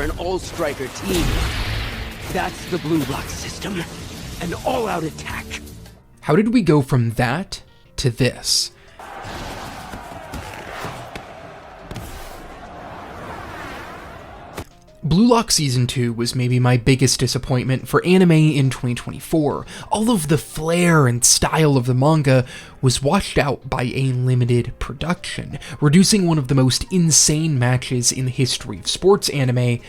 an all-striker team. That's the Blue Lock system. An all-out attack. How did we go from that to this? Blue Lock Season 2 was maybe my biggest disappointment for anime in 2024. All of the flair and style of the manga was washed out by a limited production, reducing one of the most insane matches in the history of sports anime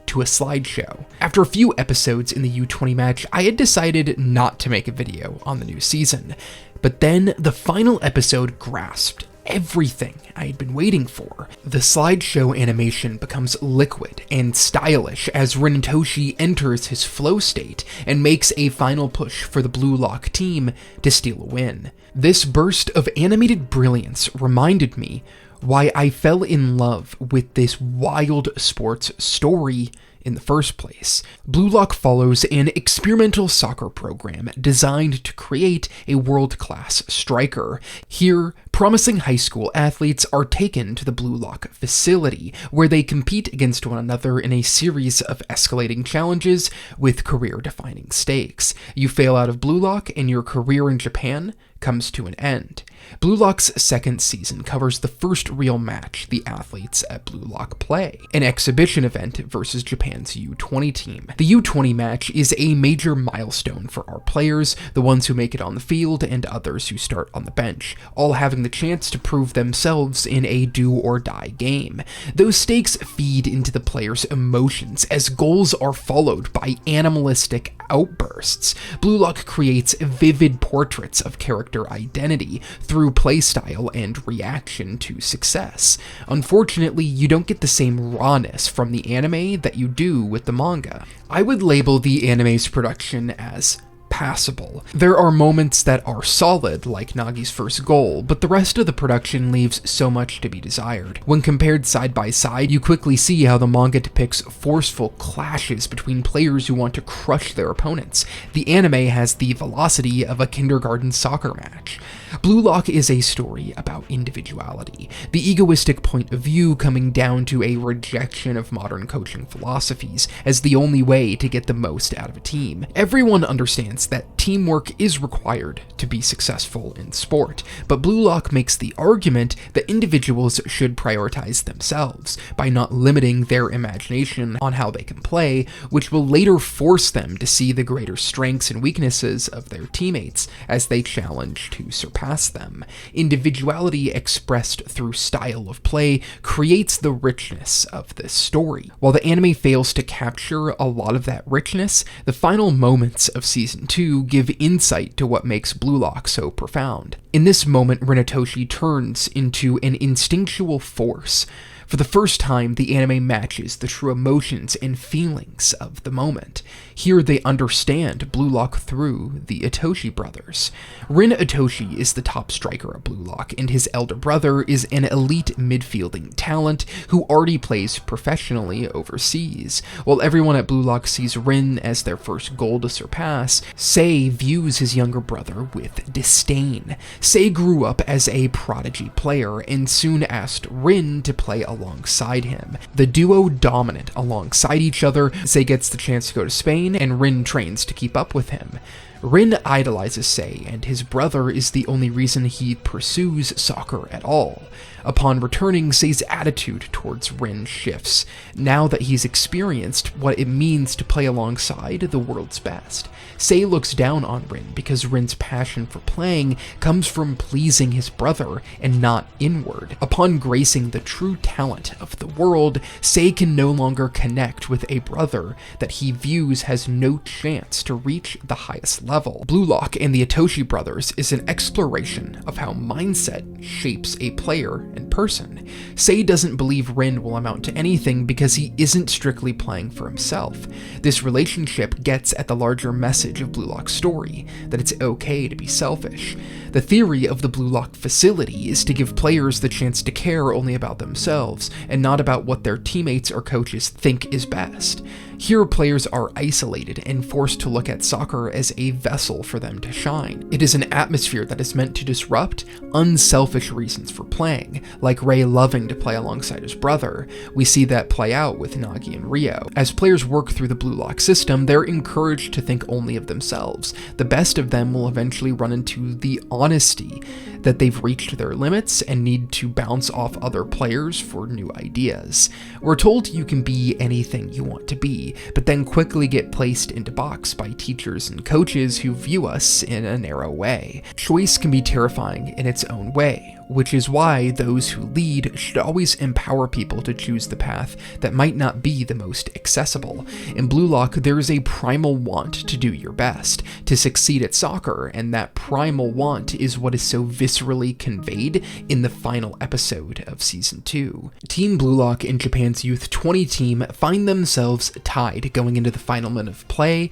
to a slideshow. After a few episodes in the U20 match, I had decided not to make a video on the new season. But then the final episode grasped everything I had been waiting for. The slideshow animation becomes liquid and stylish as Rin Itoshi enters his flow state and makes a final push for the Blue Lock team to steal a win. This burst of animated brilliance reminded me why I fell in love with this wild sports story in the first place. Blue Lock follows an experimental soccer program designed to create a world-class striker. Here, promising high school athletes are taken to the Blue Lock facility, where they compete against one another in a series of escalating challenges with career-defining stakes. You fail out of Blue Lock, and your career in Japan comes to an end. Blue Lock's second season covers the first real match the athletes at Blue Lock play, an exhibition event versus Japan's U20 team. The U20 match is a major milestone for our players, the ones who make it on the field and others who start on the bench, all having the chance to prove themselves in a do-or-die game. Those stakes feed into the players' emotions as goals are followed by animalistic outbursts. Blue Lock creates vivid portraits of character identity through playstyle and reaction to success. Unfortunately, you don't get the same rawness from the anime that you do with the manga. I would label the anime's production as passable. There are moments that are solid, like Nagi's first goal, but the rest of the production leaves so much to be desired. When compared side by side, you quickly see how the manga depicts forceful clashes between players who want to crush their opponents. The anime has the velocity of a kindergarten soccer match. Blue Lock is a story about individuality, the egoistic point of view coming down to a rejection of modern coaching philosophies as the only way to get the most out of a team. Everyone understands that teamwork is required to be successful in sport, but Blue Lock makes the argument that individuals should prioritize themselves by not limiting their imagination on how they can play, which will later force them to see the greater strengths and weaknesses of their teammates as they challenge to surpass them. Individuality expressed through style of play creates the richness of this story. While the anime fails to capture a lot of that richness, the final moments of Season 2 give insight to what makes Blue Lock so profound. In this moment, Rin Itoshi turns into an instinctual force. For the first time, the anime matches the true emotions and feelings of the moment. Here they understand Blue Lock through the Itoshi brothers. Rin Itoshi is the top striker at Blue Lock, and his elder brother is an elite midfielding talent who already plays professionally overseas. While everyone at Blue Lock sees Rin as their first goal to surpass, Sei views his younger brother with disdain. Sei grew up as a prodigy player and soon asked Rin to play alongside him. The duo dominant alongside each other. Sei gets the chance to go to Spain, and Rin trains to keep up with him. Rin idolizes Sei, and his brother is the only reason he pursues soccer at all. Upon returning, Sei's attitude towards Rin shifts, now that he's experienced what it means to play alongside the world's best. Sei looks down on Rin because Rin's passion for playing comes from pleasing his brother and not inward. Upon gracing the true talent of the world, Sei can no longer connect with a brother that he views has no chance to reach the highest level. Blue Lock and the Itoshi brothers is an exploration of how mindset shapes a player and person. Sei doesn't believe Rin will amount to anything because he isn't strictly playing for himself. This relationship gets at the larger message of Blue Lock's story, that it's okay to be selfish. The theory of the Blue Lock facility is to give players the chance to care only about themselves, and not about what their teammates or coaches think is best. Here, players are isolated and forced to look at soccer as a vessel for them to shine. It is an atmosphere that is meant to disrupt unselfish reasons for playing, like Ray loving to play alongside his brother. We see that play out with Nagi and Rio. As players work through the Blue Lock system, they're encouraged to think only of themselves. The best of them will eventually run into the honesty that they've reached their limits and need to bounce off other players for new ideas. We're told you can be anything you want to be, but then quickly get placed into box by teachers and coaches who view us in a narrow way. Choice can be terrifying in its own way, which is why those who lead should always empower people to choose the path that might not be the most accessible. In Blue Lock, there is a primal want to do your best, to succeed at soccer, and that primal want is what is so viscerally conveyed in the final episode of Season 2. Team Blue Lock in Japan's Youth 20 team find themselves tied going into the final minute of play,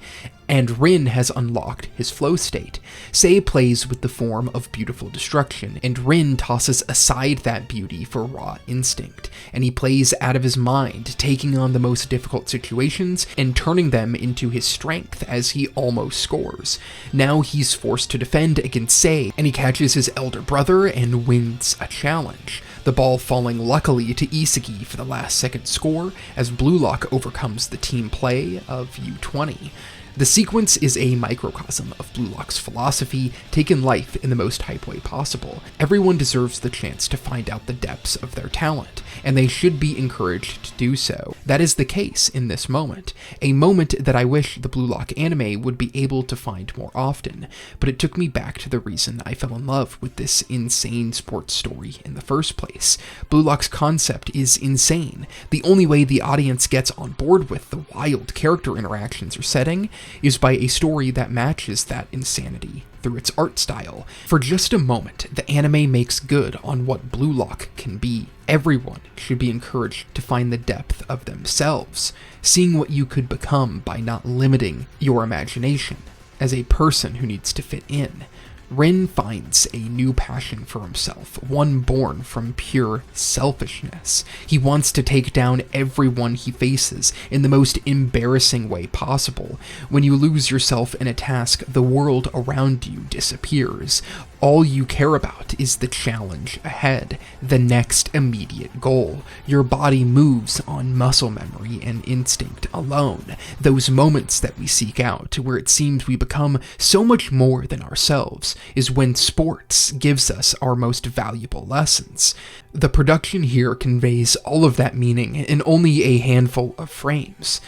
and Rin has unlocked his flow state. Sei plays with the form of beautiful destruction, and Rin tosses aside that beauty for raw instinct, and he plays out of his mind, taking on the most difficult situations and turning them into his strength as he almost scores. Now he's forced to defend against Sei, and he catches his elder brother and wins a challenge. The ball falling luckily to Isagi for the last second score as Blue Lock overcomes the team play of U20. The sequence is a microcosm of Blue Lock's philosophy, taken life in the most hype way possible. Everyone deserves the chance to find out the depths of their talent, and they should be encouraged to do so. That is the case in this moment, a moment that I wish the Blue Lock anime would be able to find more often, but it took me back to the reason I fell in love with this insane sports story in the first place. Blue Lock's concept is insane. The only way the audience gets on board with the wild character interactions or setting is by a story that matches that insanity through its art style. For just a moment, the anime makes good on what Blue Lock can be. Everyone should be encouraged to find the depth of themselves, seeing what you could become by not limiting your imagination as a person who needs to fit in. Rin finds a new passion for himself, one born from pure selfishness. He wants to take down everyone he faces in the most embarrassing way possible. When you lose yourself in a task, the world around you disappears. All you care about is the challenge ahead, the next immediate goal. Your body moves on muscle memory and instinct alone. Those moments that we seek out, where it seems we become so much more than ourselves, is when sports gives us our most valuable lessons. The production here conveys all of that meaning in only a handful of frames.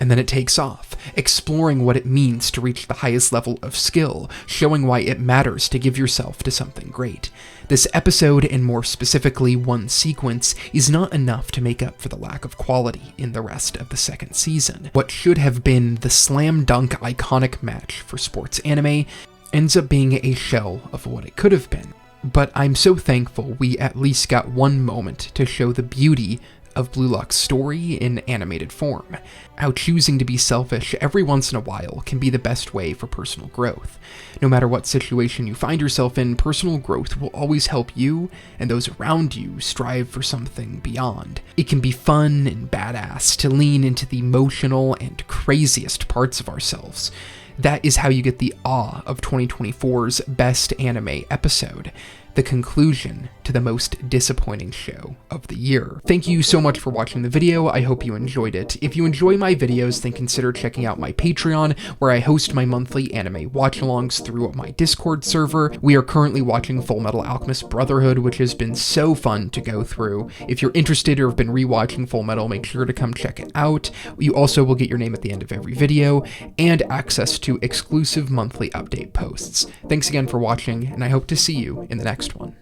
And then it takes off, exploring what it means to reach the highest level of skill, showing why it matters to give yourself to something great. This episode, and more specifically one sequence, is not enough to make up for the lack of quality in the rest of the second season. What should have been the slam dunk iconic match for sports anime ends up being a shell of what it could have been. But I'm so thankful we at least got one moment to show the beauty of Blue Lock's story in animated form. How choosing to be selfish every once in a while can be the best way for personal growth. No matter what situation you find yourself in, personal growth will always help you and those around you strive for something beyond. It can be fun and badass to lean into the emotional and craziest parts of ourselves. That is how you get the awe of 2024's best anime episode, the conclusion to the most disappointing show of the year. Thank you so much for watching the video. I hope you enjoyed it. If you enjoy my videos, then consider checking out my Patreon, where I host my monthly anime watch-alongs through my Discord server. We are currently watching Full Metal Alchemist Brotherhood, which has been so fun to go through. If you're interested or have been rewatching Full Metal, make sure to come check it out. You also will get your name at the end of every video, and access to exclusive monthly update posts. Thanks again for watching, and I hope to see you in the next one.